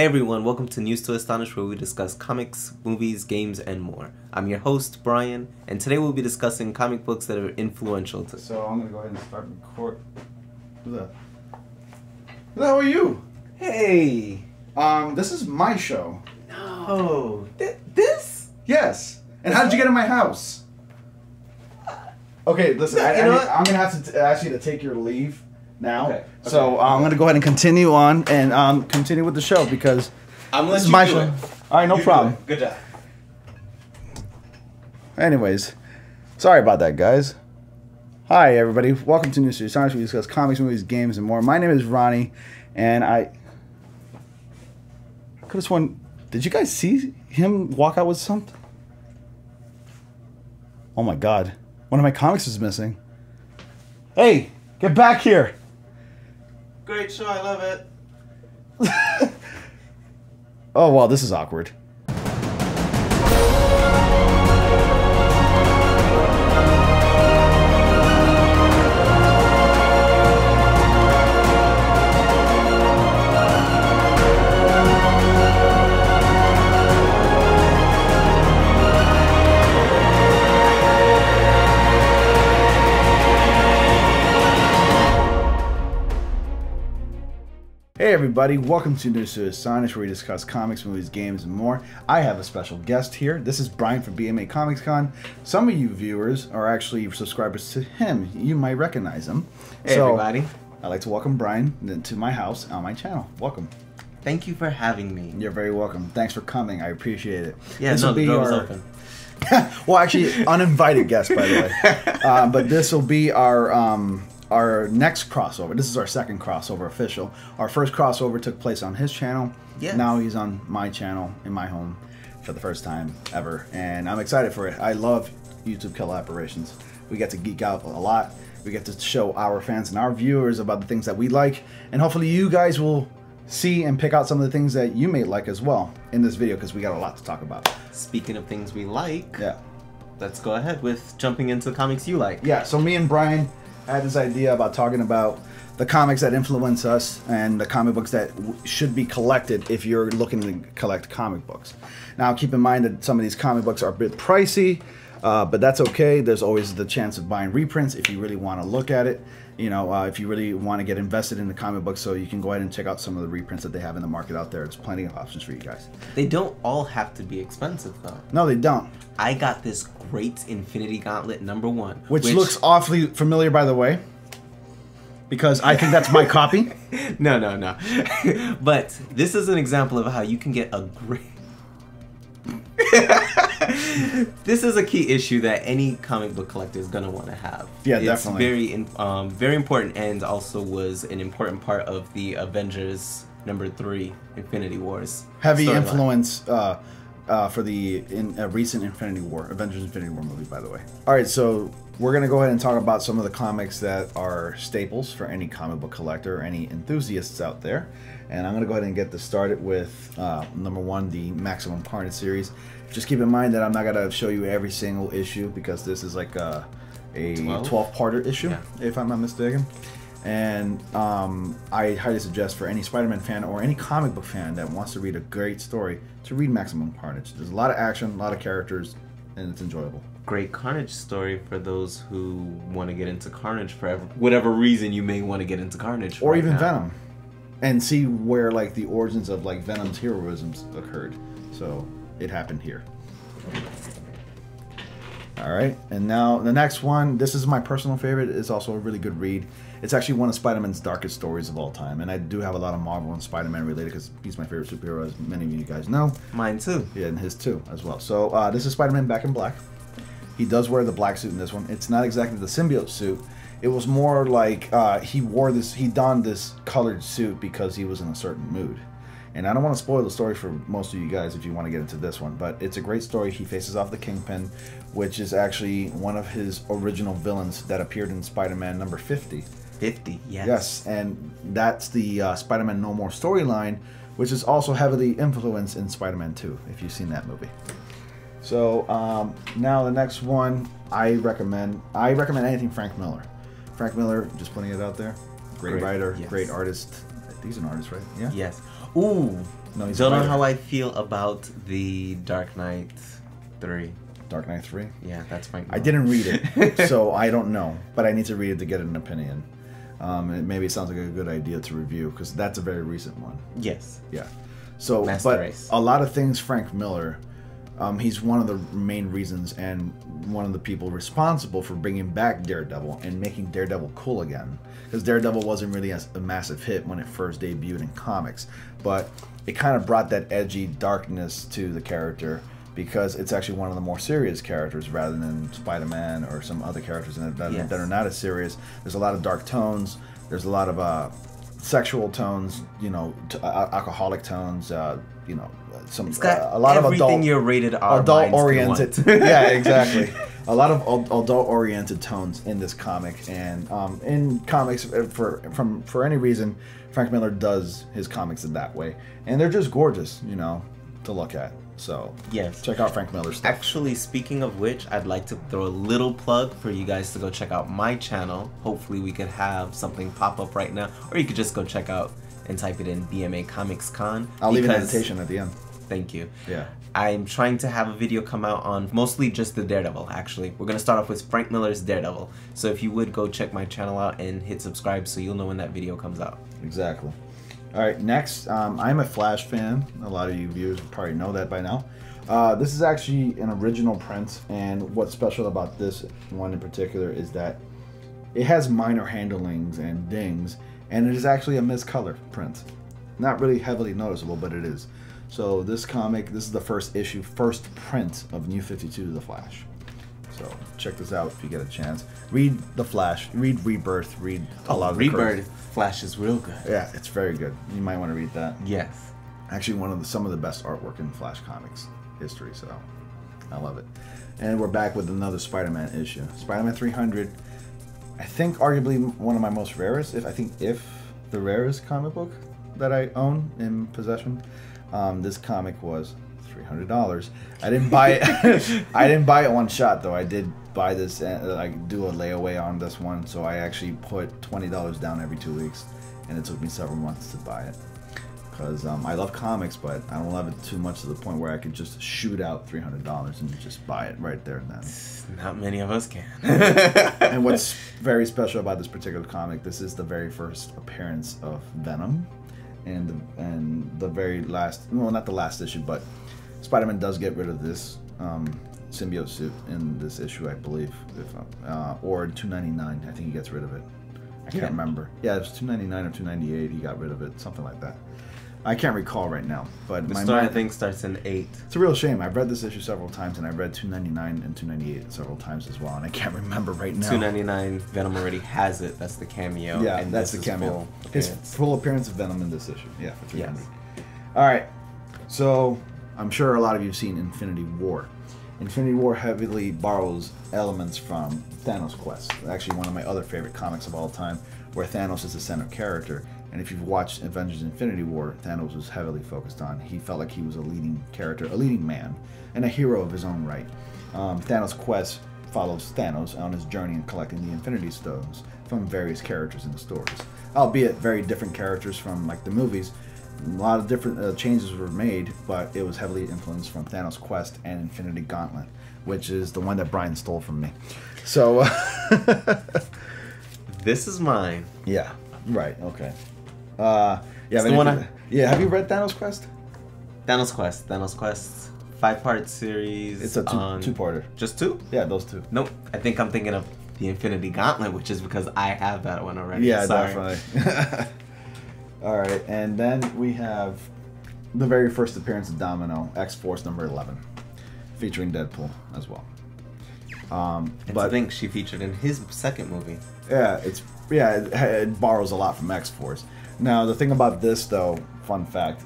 Hey everyone, welcome to News to Astonish, where we discuss comics, movies, games, and more. I'm your host, Brian, and today we'll be discussing comic books that are influential to... So I'm going to go ahead and start record. Who's that? Who the hell are you? Hey! This is my show. No. This? Yes. And how did you get in my house? Okay, listen, I'm going to have to ask you to take your leave now. Okay. So I'm going to go ahead and continue on and continue with the show because this is my show. All right, no problem. Good job. Anyways, sorry about that, guys. Hi, everybody. Welcome to News to Astonish. We discuss comics, movies, games, and more. My name is Ronnie, and I could have sworn. Did you guys see him walk out with something? Oh my God! One of my comics is missing. Hey, get back here! Great show, I love it. Oh wow, this is awkward. Hey everybody, welcome to News to Astonish, where we discuss comics, movies, games, and more. I have a special guest here. This is Brian from BMA Comics Con. Some of you viewers are actually subscribers to him. You might recognize him. Hey everybody. I'd like to welcome Brian to my house on my channel. Welcome. Thank you for having me. You're very welcome. Thanks for coming. I appreciate it. Yeah, the door was open. Well, actually, uninvited guest, by the way. But this will be our next crossover. This is our second crossover official. Our first crossover took place on his channel. Yes. Now he's on my channel in my home for the first time ever. And I'm excited for it. I love YouTube collaborations. We get to geek out a lot. We get to show our fans and our viewers about the things that we like. And hopefully you guys will see and pick out some of the things that you may like as well in this video, because we got a lot to talk about. Speaking of things we like, yeah, let's go ahead with jumping into the comics you like. Yeah, so me and Brian had this idea about talking about the comics that influence us and the comic books that should be collected if you're looking to collect comic books. Now, keep in mind that some of these comic books are a bit pricey, but that's okay. There's always the chance of buying reprints if you really want to look at it. You know, if you really want to get invested in the comic books, so you can go ahead and check out some of the reprints that they have in the market out there. There's plenty of options for you guys. They don't all have to be expensive, though. No, they don't. I got this great Infinity Gauntlet #1. Which looks awfully familiar, by the way. Because I think that's my copy. No. But this is an example of how you can get a great... This is a key issue that any comic book collector is going to want to have. Yeah, definitely. It's very important, and also was an important part of the Avengers #3 Infinity Wars. Heavy influence for the recent Avengers Infinity War movie, by the way. Alright, so we're going to go ahead and talk about some of the comics that are staples for any comic book collector or any enthusiasts out there. And I'm going to go ahead and get this started with #1, the Maximum Carnage series. Just keep in mind that I'm not going to show you every single issue, because this is like a 12-parter issue, if I'm not mistaken. And I highly suggest for any Spider-Man fan or any comic book fan that wants to read a great story to read Maximum Carnage. There's a lot of action, a lot of characters, and it's enjoyable. Great Carnage story for those who want to get into Carnage for whatever reason you may want to get into Carnage. Or even Venom. And see where like the origins of like Venom's heroisms occurred. So it happened here. Alright, and now the next one, this is my personal favorite. It's also a really good read. It's actually one of Spider-Man's darkest stories of all time. And I do have a lot of Marvel and Spider-Man related, because he's my favorite superhero, as many of you guys know. Mine too. Yeah, and his too, as well. So this is Spider-Man Back in Black. He does wear the black suit in this one. It's not exactly the symbiote suit. It was more like he donned this colored suit because he was in a certain mood. And I don't want to spoil the story for most of you guys if you want to get into this one, but it's a great story. He faces off the Kingpin, which is actually one of his original villains that appeared in Spider-Man #50. 50, yes. Yes, and that's the Spider-Man No More storyline, which is also heavily influenced in Spider-Man 2, if you've seen that movie. So now the next one, I recommend anything Frank Miller. Frank Miller, just putting it out there. Great writer, yes. Great artist. He's an artist, right? Yeah. Yes. Ooh, No, he's Don't a know writer. how I feel about the Dark Knight 3. Dark Knight 3? Yeah, that's Frank I Miller. didn't read it, so I don't know. But I need to read it to get an opinion. Maybe it sounds like a good idea to review, because that's a very recent one. Yes. Yeah. So, Master but Race. a lot of things Frank Miller, he's one of the main reasons and one of the people responsible for bringing back Daredevil and making Daredevil cool again. Because Daredevil wasn't really a massive hit when it first debuted in comics, but it kind of brought that edgy darkness to the character, because it's actually one of the more serious characters rather than Spider-Man or some other characters in it that are not as serious. There's a lot of dark tones. There's a lot of sexual tones, you know, alcoholic tones, you know, some It's got a lot of everything your rated R adult minds could oriented. want. Yeah, exactly. A lot of adult oriented tones in this comic, and in comics for any reason, Frank Miller does his comics in that way, and they're just gorgeous, you know, to look at. So Yes. check out Frank Miller's stuff. Actually, speaking of which, I'd like to throw a little plug for you guys to go check out my channel. Hopefully we could have something pop up right now, or you could just go check out and type it in BMA Comics Con. I'll leave an annotation at the end. Thank you. Yeah. I'm trying to have a video come out on mostly just the Daredevil, actually. We're going to start off with Frank Miller's Daredevil. So if you would go check my channel out and hit subscribe so you'll know when that video comes out. Exactly. All right, next, I'm a Flash fan. A lot of you viewers probably know that by now. This is actually an original print, and what's special about this one in particular is that it has minor handlings and dings, and it is actually a miscolor print. Not really heavily noticeable, but it is. So this comic, this is the first issue, first print of New 52 The Flash. So check this out if you get a chance. Read The Flash, read Rebirth, read a lot of the Rebirth Flash is real good. Yeah, it's very good. You might want to read that. Yes. Actually, some of the best artwork in Flash Comics history, so I love it. And we're back with another Spider-Man issue. Spider-Man 300, I think arguably one of my most rarest, if the rarest comic book that I own in possession. This comic was $300. I didn't buy it. I didn't buy it one shot though. I did buy this and I do a layaway on this one, so I actually put $20 down every 2 weeks, and it took me several months to buy it. Because I love comics, but I don't love it too much to the point where I could just shoot out $300 and just buy it right there and then. Not many of us can. And what's very special about this particular comic, this is the very first appearance of Venom, and the very last, well, not the last issue, but Spider-Man does get rid of this symbiote suit in this issue, I believe, or $2.99. I think he gets rid of it. I can't remember. Yeah, it was $2.99 or $2.98. He got rid of it, something like that. I can't recall right now, but The my story, I mind, think, starts in 8. it's a real shame. I've read this issue several times, and I've read $2.99 and $2.98 several times as well, and I can't remember right now. $2.99, Venom already has it. That's the cameo. Yeah, and that's this the is cameo. full His appearance. full appearance of Venom in this issue. Yeah, for $300. Yes. All right, so I'm sure a lot of you have seen Infinity War. Infinity War heavily borrows elements from Thanos Quest. Actually, one of my other favorite comics of all time, where Thanos is the center character. And if you've watched Avengers Infinity War, Thanos was heavily focused on. He felt like he was a leading character, a leading man, and a hero of his own right. Thanos Quest follows Thanos on his journey in collecting the Infinity Stones from various characters in the stories. Albeit very different characters from like the movies. A lot of different changes were made, but it was heavily influenced from Thanos Quest and Infinity Gauntlet, which is the one that Brian stole from me. So, This is mine. yeah, right, okay. Yeah, the one have you read Thanos Quest? Thanos Quest. 5-part series. It's a two-parter. Just 2? Yeah, those two. Nope. I think I'm thinking of the Infinity Gauntlet, which is because I have that one already. Yeah, Sorry. definitely. All right, and then we have the very first appearance of Domino, X-Force number 11, featuring Deadpool as well. But I think she featured in his second movie. Yeah, it borrows a lot from X-Force. Now, the thing about this, though, fun fact,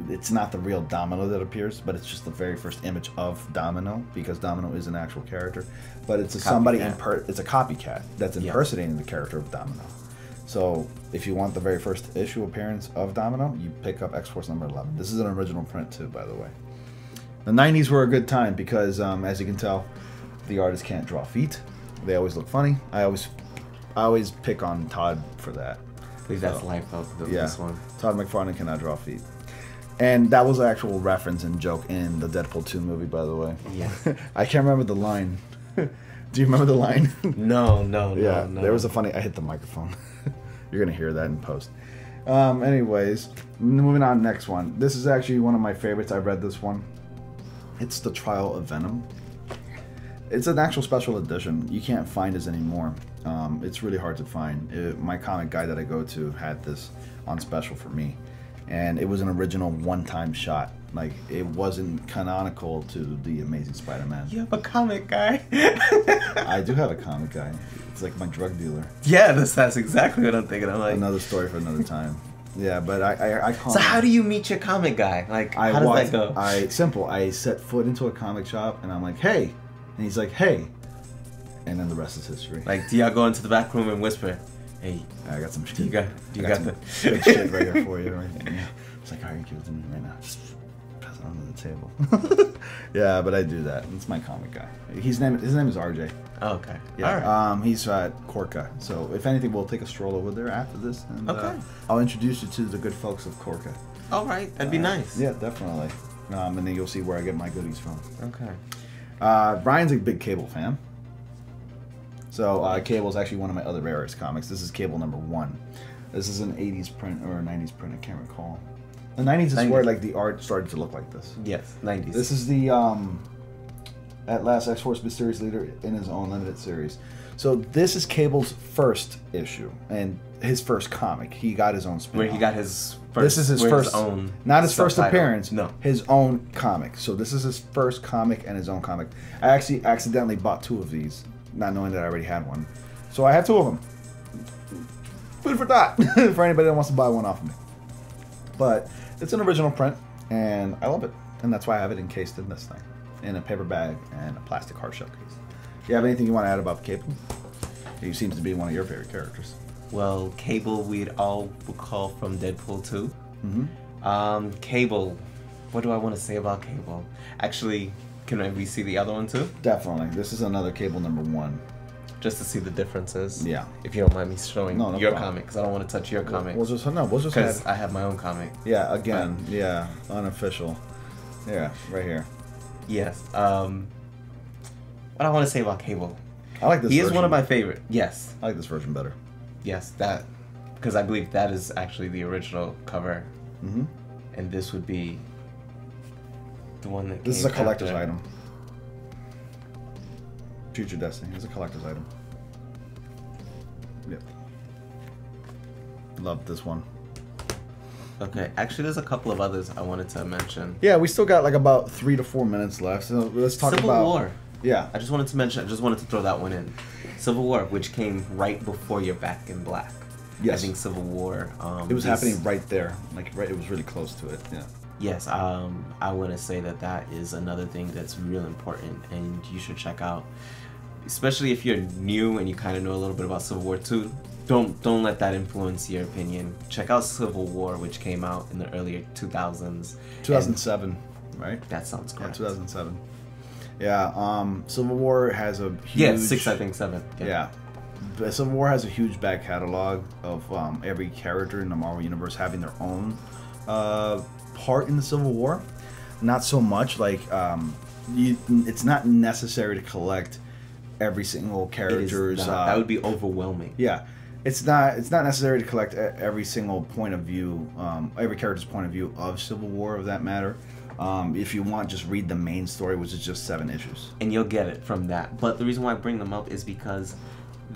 it's not the real Domino that appears, but it's just the very first image of Domino, because Domino is an actual character. But it's it's a copycat that's impersonating the character of Domino. So, if you want the very first issue appearance of Domino, you pick up X-Force number 11. This is an original print, too, by the way. The 90s were a good time because, as you can tell, the artists can't draw feet. They always look funny. I always pick on Todd for that. I believe that's life of this one. Todd McFarlane cannot draw feet. And that was an actual reference and joke in the Deadpool 2 movie, by the way. Yeah. I can't remember the line. Do you remember the line? No. Yeah, there was a funny... I hit the microphone. You're going to hear that in post. Anyways, moving on, next one. This is actually one of my favorites. I've read this one. It's The Trial of Venom. It's an actual special edition. You can't find this anymore. It's really hard to find. My comic guy that I go to had this on special for me. And it was an original one-time shot. Like, it wasn't canonical to The Amazing Spider-Man. You have a comic guy. I do have a comic guy. It's like my drug dealer. Yeah, that's exactly what I'm thinking. I'm like, another story for another time. Yeah, but I call so him. how do you meet your comic guy? Like, how does that go? Simple. I set foot into a comic shop, and I'm like, hey. And he's like, hey. And then the rest is history. Like, do y'all go into the back room and whisper, hey, I got some shit. do you got the good shit right here for you. Right? Yeah. It's like, all right, give it to me right now. Just pass it onto the table. Yeah, but I do that. It's my comic guy. His name is RJ. Oh, okay. Yeah. All right. He's at Corca. So if anything, we'll take a stroll over there after this. And, okay. I'll introduce you to the good folks of Corca. All right. That'd be nice. Yeah, definitely. And then you'll see where I get my goodies from. Okay. Brian's a big Cable fan. So Cable is actually one of my other rarest comics. This is Cable #1. This is an 80s print or a 90s print. I can't recall. The 90s is where like the art started to look like this. Yes, 90s. This is the At Last X-Force Mysterious Leader in his own limited series. So this is Cable's first issue and his first comic. He got his own spin-off. Where he got his first. This is his first own. Not his first subtitle. appearance. No. His own comic. So this is his first comic and his own comic. I actually accidentally bought 2 of these, not knowing that I already had one. So I have 2 of them. Food for thought for anybody that wants to buy one off of me. But it's an original print, and I love it. And that's why I have it encased in this thing, in a paper bag and a plastic hard shell case. Do you have anything you want to add about Cable? He seems to be one of your favorite characters. Well, Cable we'd all recall from Deadpool 2. Mm-hmm. Cable, what do I want to say about Cable? Actually, can we see the other one too? Definitely. This is another Cable #1. Just to see the differences. Yeah. If you don't mind me showing no your problem. comic, because I don't want to touch your comic. We'll just because I have my own comic. Yeah, again, yeah, unofficial. Yeah, right here. Yes. What I want to say about Cable. I like this. He version. is one of my favorite. Yes. I like this version better. Yes, that, because I believe that is actually the original cover, Mm-hmm. and this would be the one that. This is a collector's after. item. Future Destiny is a collector's item. Yep. Love this one. Okay, actually, there's a couple of others I wanted to mention. Yeah, we still got like about 3 to 4 minutes left. So let's talk Civil about War. Yeah. I just wanted to mention. I just wanted to throw that one in. Civil War, which came right before You're Back in Black. Yes. I think Civil War. It was happening right there. Like right, it was really close to it. Yeah. Yes, I want to say that that is another thing that's real important, and you should check out. Especially if you're new and you kind of know a little bit about Civil War 2, don't let that influence your opinion. Check out Civil War, which came out in the earlier 2000s. 2007, right? That sounds correct. Yeah, 2007. Yeah, Civil War has a huge... Yeah, 6, I think 7. Yeah. But Civil War has a huge back catalog of every character in the Marvel Universe having their own part in the Civil War. Not so much, like, it's not necessary to collect every single character's... that would be overwhelming. Yeah. It's not necessary to collect every single point of view, every character's point of view of Civil War, of that matter. If you want, just read the main story, which is just 7 issues. And you'll get it from that. But the reason why I bring them up is because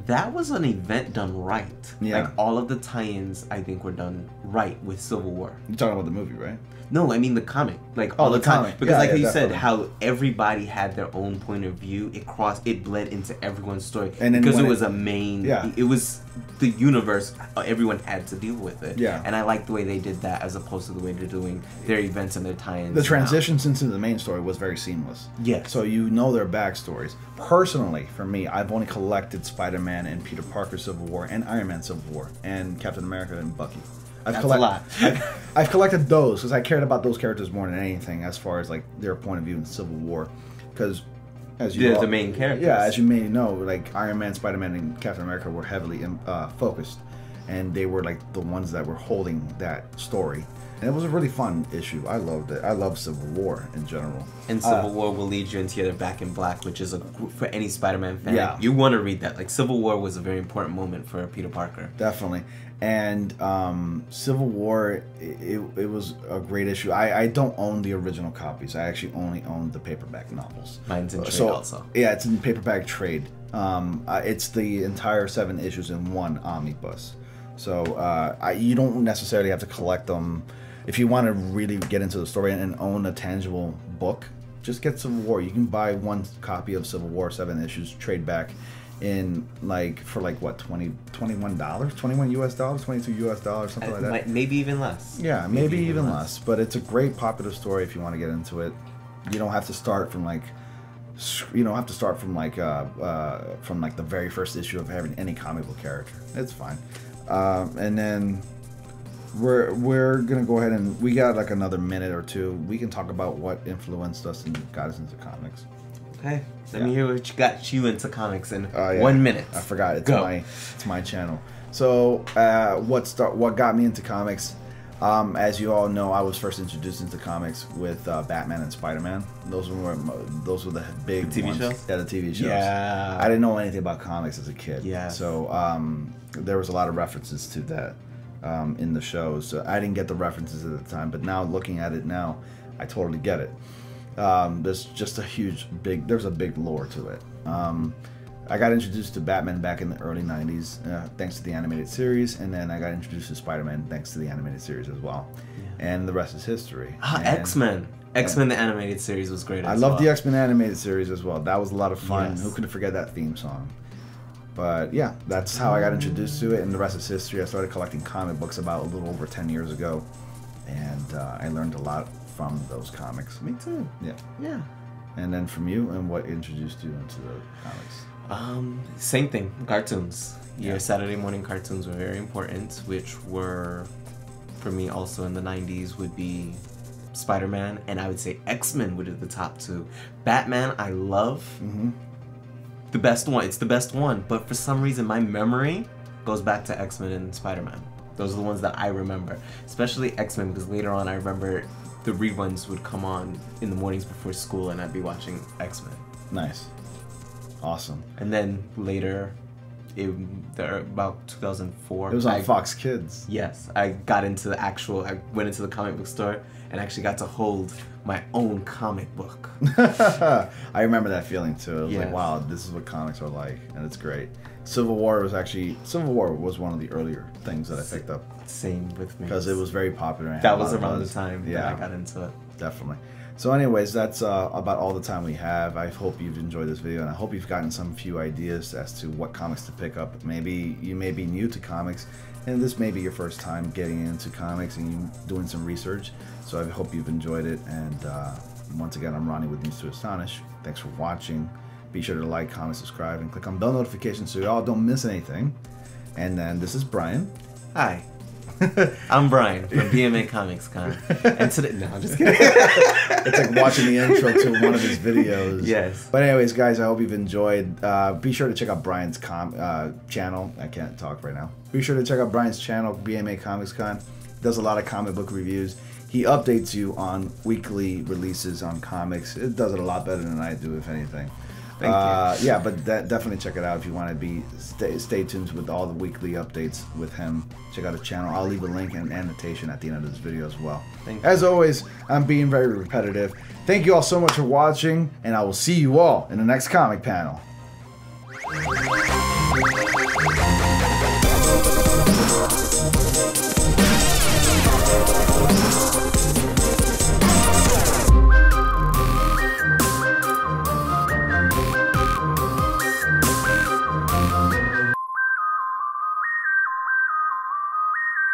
that was an event done right. Yeah. Like, all of the tie-ins, I think, were done right with Civil War. You're talking about the movie, right? No, I mean the comic. Like, Oh, all the the time. comic. Because Yeah, like yeah, you said, definitely. how everybody had their own point of view. It bled into everyone's story. And then because when it was a main... Yeah. It was the universe. Everyone had to deal with it. Yeah. And I like the way they did that as opposed to the way they're doing their events and their tie-ins The now. transitions into the main story was very seamless. Yes. So you know their backstories. Personally, for me, I've only collected Spider-Man and Peter Parker Civil War and Iron Man Civil War and Captain America and Bucky. That's a lot. I've collected those because I cared about those characters more than anything as far as like their point of view in Civil War. Because as you They're know, the main characters. Yeah, as you may know, like Iron Man, Spider-Man, and Captain America were heavily focused, and they were like the ones that were holding that story. And it was a really fun issue. I loved it. I love Civil War in general. And Civil War will lead you into the Back in Black, which is for any Spider-Man fan. Yeah. You want to read that. Like, Civil War was a very important moment for Peter Parker. Definitely. And Civil War, it was a great issue. I don't own the original copies. I actually only own the paperback novels. Mine's in trade also. Yeah, it's in paperback trade. It's the entire 7 issues in one omnibus. So you don't necessarily have to collect them. If you want to really get into the story and own a tangible book, just get Civil War. You can buy one copy of Civil War, 7 issues, trade back in for what, $21, $21 US dollars, $22 US dollars, something like that. Maybe even less. Yeah, maybe even less. But it's a great popular story if you want to get into it. You don't have to start from the very first issue of having any comic book character. It's fine. And then we're gonna go ahead and we got like another minute or two. We can talk about what influenced us and got us into comics. Okay, let me hear what got you into comics in 1 minute. I forgot. It's my channel. So what got me into comics? As you all know, I was first introduced into comics with Batman and Spider-Man. Those were the big TV shows. Yeah, the TV shows. Yeah. I didn't know anything about comics as a kid. Yeah. So there was a lot of references to that in the shows. So I didn't get the references at the time, but now looking at it now, I totally get it. There's just there's a big lore to it. I got introduced to Batman back in the early 90s thanks to the animated series, and then I got introduced to Spider-Man thanks to the animated series as well. Yeah. And the rest is history. X-Men. X-Men, the animated series was great I love the X-Men animated series as well. That was a lot of fun. Yes. Who could forget that theme song? But yeah, that's how I got introduced to it, and the rest is history. I started collecting comic books about a little over 10 years ago, and I learned a lot from those comics. Me too. Yeah. Yeah. And then from you, and what introduced you into the comics? Same thing, cartoons. Your Saturday morning cartoons were very important, which were, for me also in the 90s, would be Spider-Man, and I would say X-Men would be the top 2. Batman, I love. Mm-hmm. The best one. It's the best one, but for some reason, my memory goes back to X-Men and Spider-Man. Those are the ones that I remember, especially X-Men, because later on I remember the reruns would come on in the mornings before school, and I'd be watching X-Men. Nice. Awesome. And then later, about 2004. It was on Fox Kids. Yes. I went into the comic book store and actually got to hold my own comic book. I remember that feeling too. It was like, wow, this is what comics are like, and it's great. Civil War was one of the earlier things that I picked up. Same with me. Because it was very popular. That was around the time that I got into it. Definitely. So anyways, that's about all the time we have. I hope you've enjoyed this video, and I hope you've gotten some few ideas as to what comics to pick up. Maybe you may be new to comics, and this may be your first time getting into comics and you doing some research. So I hope you've enjoyed it. And once again, I'm Ronnie with News to Astonish. Thanks for watching. Be sure to like, comment, subscribe, and click on bell notifications so y'all don't miss anything. And then this is Brian. Hi. I'm Brian from BMA Comics Con. And today, no, I'm just kidding. It's like watching the intro to one of his videos. Yes. But anyways, guys, I hope you've enjoyed. Be sure to check out Brian's channel. I can't talk right now. Be sure to check out Brian's channel, BMA Comics Con. He does a lot of comic book reviews. He updates you on weekly releases on comics. It does it a lot better than I do, if anything. Thank you. Yeah, but definitely check it out if you want to stay tuned with all the weekly updates with him. Check out his channel. I'll leave a link and annotation at the end of this video as well. Thank you. As always, I'm being very repetitive. Thank you all so much for watching, and I will see you all in the next comic panel.